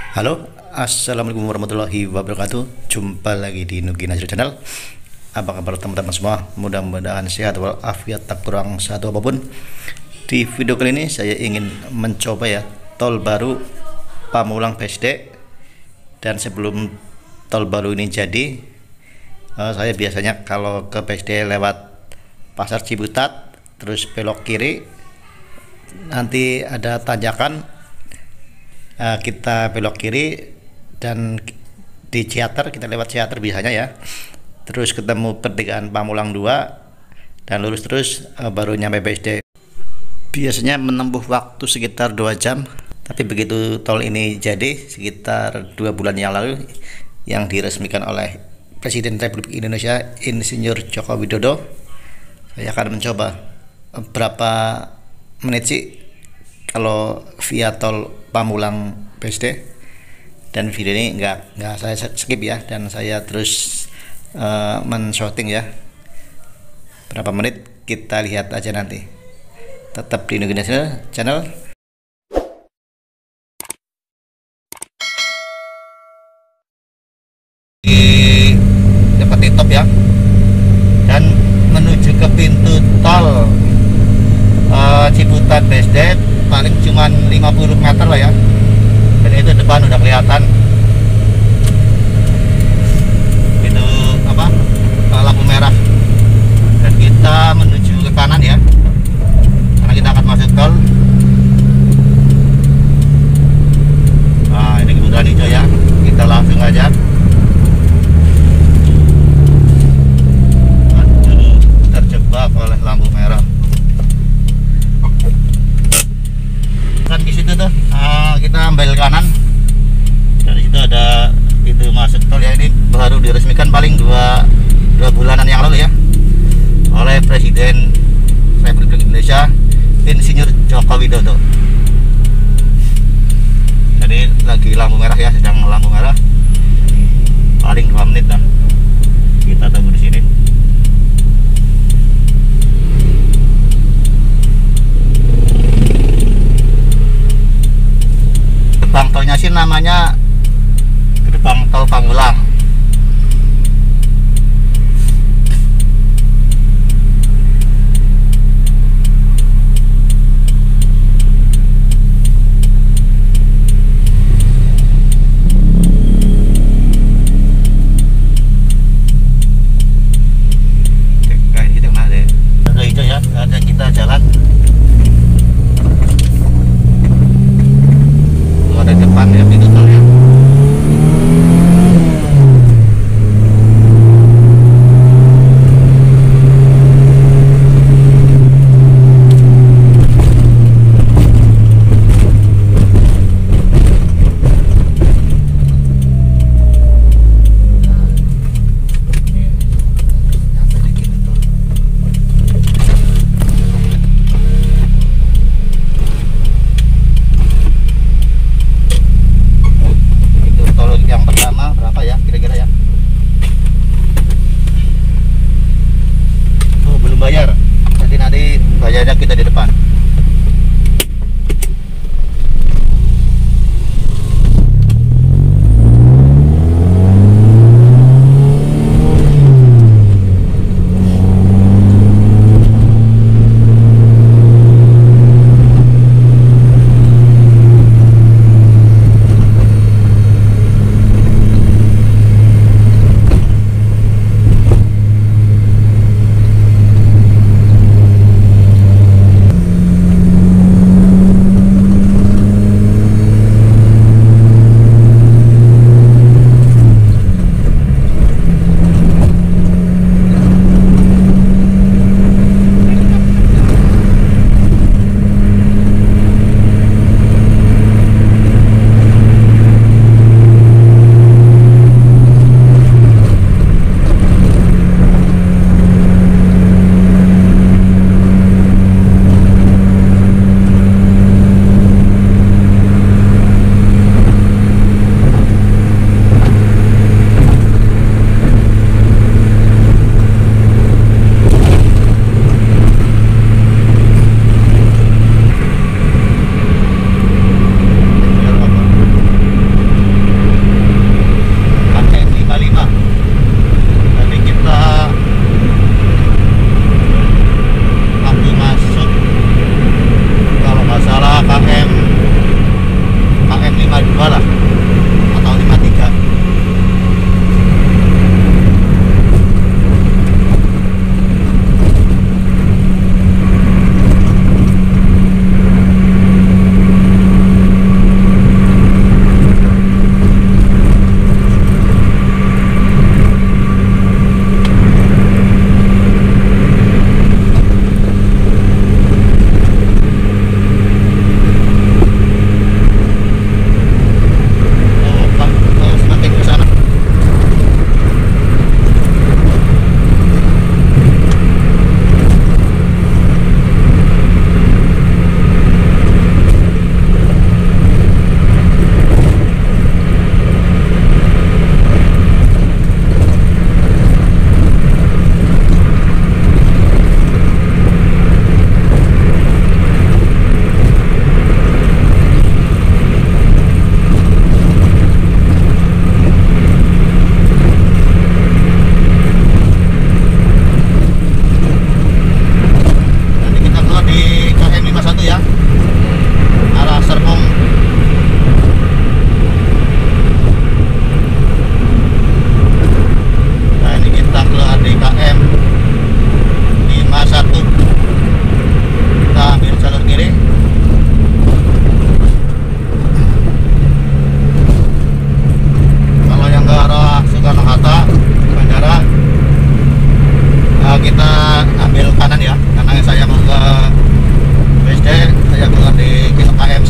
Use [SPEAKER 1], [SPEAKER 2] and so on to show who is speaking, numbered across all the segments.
[SPEAKER 1] Halo, assalamualaikum warahmatullahi wabarakatuh. Jumpa lagi di Nugi Najro Channel. Apa kabar teman-teman semua? Mudah-mudahan sehat walafiat, tak kurang satu apapun. Di video kali ini saya ingin mencoba tol baru Pamulang BSD. Dan sebelum tol baru ini jadi, saya biasanya kalau ke BSD lewat Pasar Ciputat, terus belok kiri, nanti ada tanjakan. Kita belok kiri dan di Ciater, kita lewat Ciater biasanya terus ketemu pertigaan Pamulang 2 dan lurus terus, baru nyampe BSD. Biasanya menempuh waktu sekitar 2 jam, tapi begitu tol ini jadi sekitar 2 bulan yang lalu, yang diresmikan oleh Presiden Republik Indonesia Insinyur Joko Widodo, saya akan mencoba berapa menit sih kalau via tol Pamulang BSD. Dan video ini nggak saya skip dan saya terus men-shooting berapa menit, kita lihat aja nanti. Tetap di Nugi Najro Channel. Di dekat top dan menuju ke pintu tol Ciputat BSD paling cuman 50 meter lah dan itu depan udah kelihatan itu lampu merah, dan kita menuju ke kanan karena kita akan masuk tol. Nah, ini kebetulan hijau kita langsung aja. Aduh, terjebak oleh lampu merah. Kan di situ tuh kita ambil kanan, dari situ ada pintu masuk tol ini baru diresmikan paling dua bulanan yang lalu oleh Presiden Republik Indonesia Insinyur Joko Widodo. Jadi lagi lampu merah sedang lampu merah, paling 2 menit lah kita tunggu di sini. Gerbang tolnya sih namanya gerbang tol Pamulang. Kayak gitu mas ada hijau ada kita jalan. Ada depan pintu tol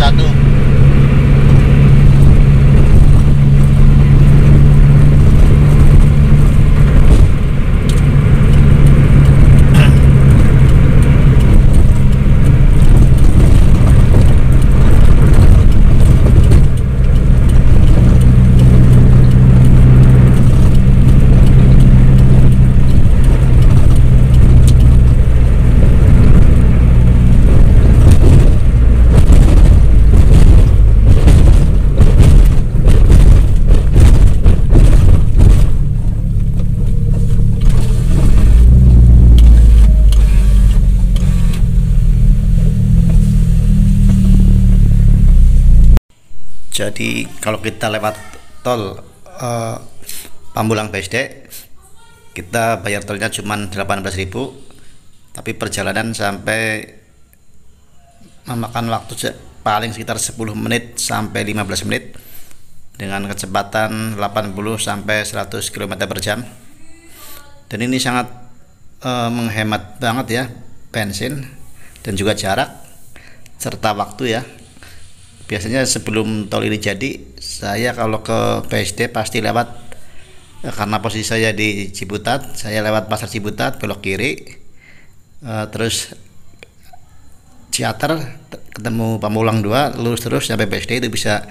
[SPEAKER 1] wabarakatuh. Jadi kalau kita lewat tol Pamulang BSD, kita bayar tolnya cuma 18.000, tapi perjalanan sampai memakan waktu paling sekitar 10 menit sampai 15 menit dengan kecepatan 80 sampai 100 km per jam. Dan ini sangat menghemat banget ya bensin dan juga jarak serta waktu ya. Biasanya sebelum tol ini jadi, saya kalau ke BSD pasti lewat, karena posisi saya di Ciputat, saya lewat Pasar Ciputat, belok kiri, terus Ciater, ketemu Pamulang 2, lurus terus sampai BSD. Itu bisa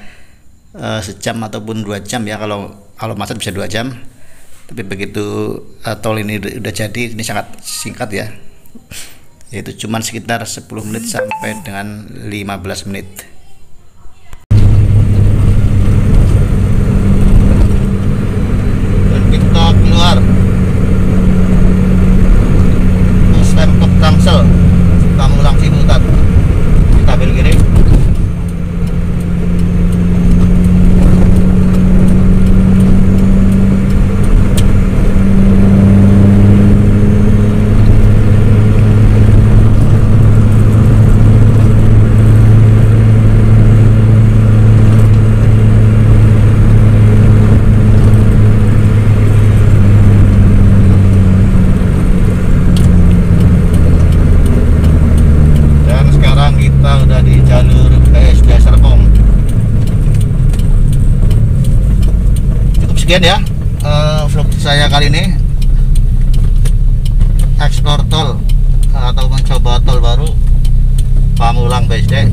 [SPEAKER 1] sejam ataupun 2 jam ya, kalau macet bisa 2 jam. Tapi begitu tol ini udah jadi, ini sangat singkat ya, yaitu cuma sekitar 10 menit sampai dengan 15 menit. Keluar Pemkot Tangsel Pamulang Ciputat, kita belok kiri. Sekian ya vlog saya kali ini, eksplor tol atau mencoba tol baru Pamulang BSD.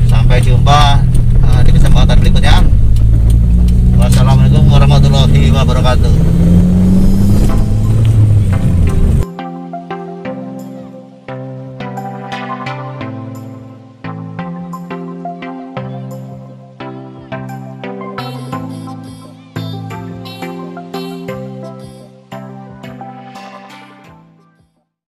[SPEAKER 1] Sampai jumpa di kesempatan berikutnya. Wassalamualaikum warahmatullahi wabarakatuh.